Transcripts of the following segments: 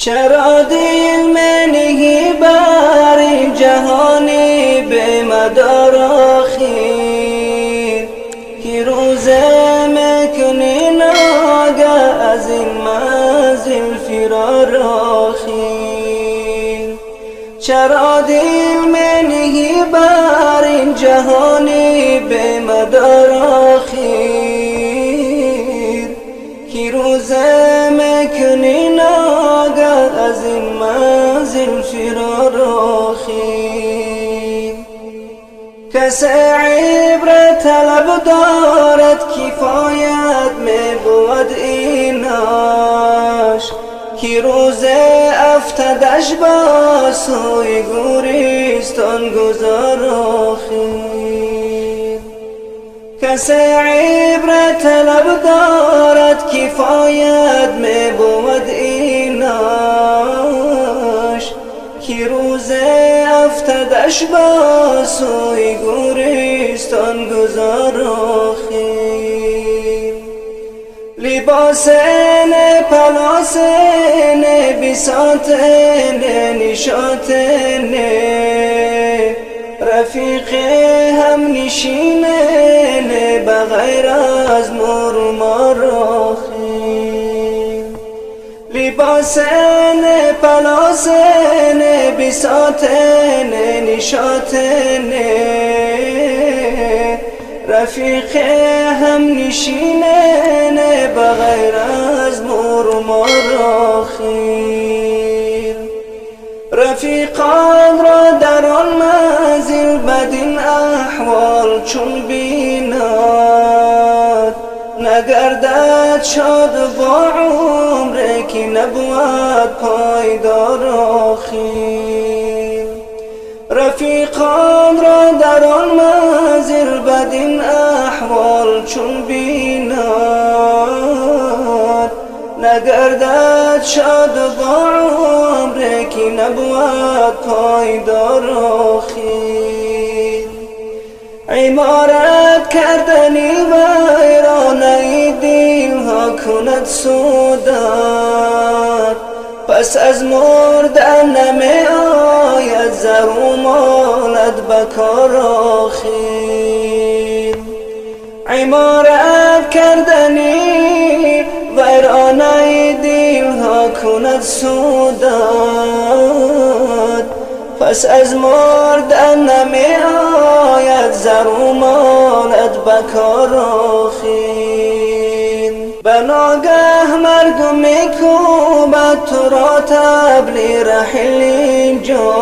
چرا دل منهی بر جهانی به مدار آخر که روز مکنی ناگه از این منزل فرار آخر. چرا دل منهی بر جهانی به مدار آخر که روز مکنی ناگه از این منزل فرار آخر. کس عبرت طلب دارد کفایت می بود ایناش که روز افتادش با سوی گوریستان گذار آخر. کس عبرت طلب دارد کفایت می بود ایناش که روز افتادش با سوی گوریستان گذار آخر. لباس نه پلاس نه بساط نه نشاط نه رفیق هم نشین نه بغیر از مور و مار آخر. لباس نه پلاس نه بساط نه نشاط نه رفیق هم نشین نه بغیر از مور و مار آخر. رفیقان را در آن منزل بدین احوال چون بیند نگردد شاد با عمر که نبود پایدار آخر. رفیقان را در آن منزل بدین احوال چون بیند نگردد شاد با عمر که نبود پایدار آخر. عمارت کردنی ویرانه دلها کند سودت پس از مردن نمی آید زر و مالت بکار آخر. عمارت کردنی ویرانه دلها کند سودت پس از مردن نمی آید زر و مالت بکار آخر. بناگه مرگ میکوبد تو را طبل رحل اینجا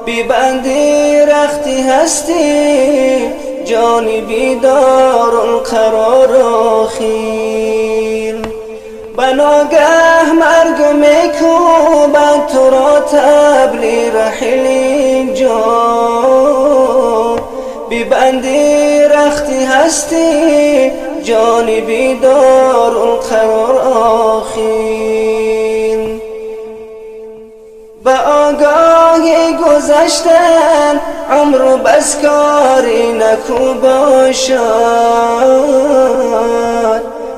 ببندی رختی هستی جانی بیدار القرار آخر. بناگه مرگ میکوبد تو را طبل رحل اینجا ببندی رختی هستی جانی بیدار القرار آخر. به آگاهی گذشتن عمر و بس کاری نکو باشد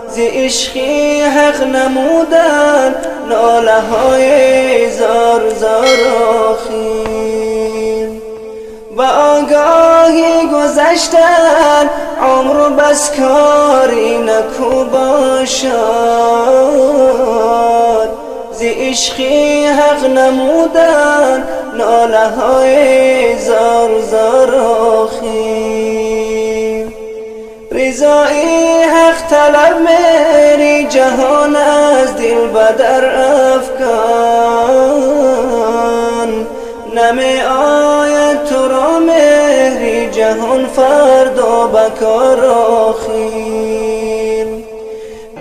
ز عشقی حق نمودن ناله های زار زار آخر. به آگاهی گذشتن عمر و بس کاری نکو باشد ز عشقی حق نمودن ناله های زار زار آخر. رضای حق طلب میری جهان از دل بدر افکن نمی آید تو را مهری جهان فردا بکار آخر.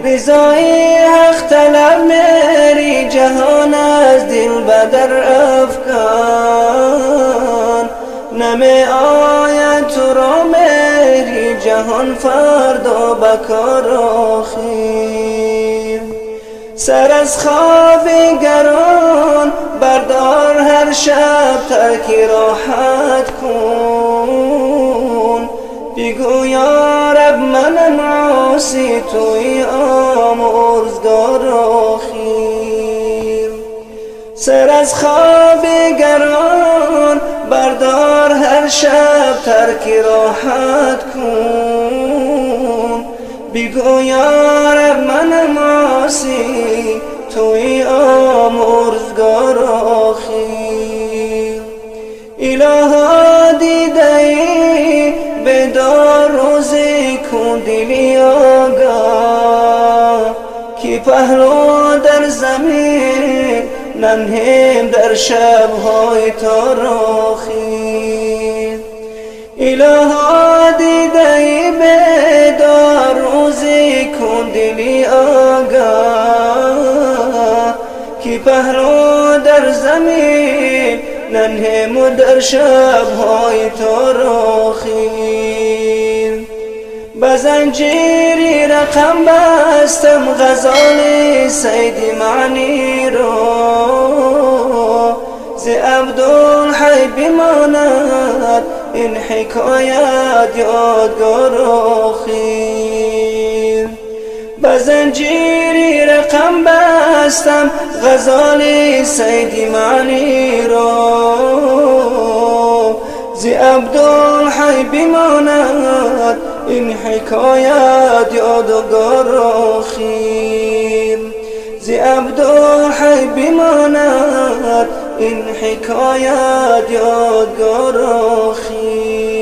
رضای حق طلب میری جهان از دل بدر افکن نمی آید تو را مهری جهان فردا بکار آخر. سر از خواب گران بردار هر شب ترک راحت کن بگو یا رب من عاصی توی آمرزگار آخر. سر از خواب گران بردار، هر شب ترک راحت کن. بگو یا رب منم عاصی، توی آمرزگار آخیر. الها دیده ای بدار، روزی کن دلی آگاه، که پهلو در زمین ننهم در شبهای تاراخی. الها دیده ای بدار، روزی کن دلی آگاه، که پهلو در زمین ننهم در شبهای تاراخی. به زنجیری رقم بستم غزال سید معنی را، ز عبدالحی بماند این حکایت یادگار آخیر. به زنجیری رقم بستم غزال سید معنی را، ز عبدالحی بماند این حکایت یادگار آخیر. ز عبدالحی بماند این حکایت یادگار آخیر.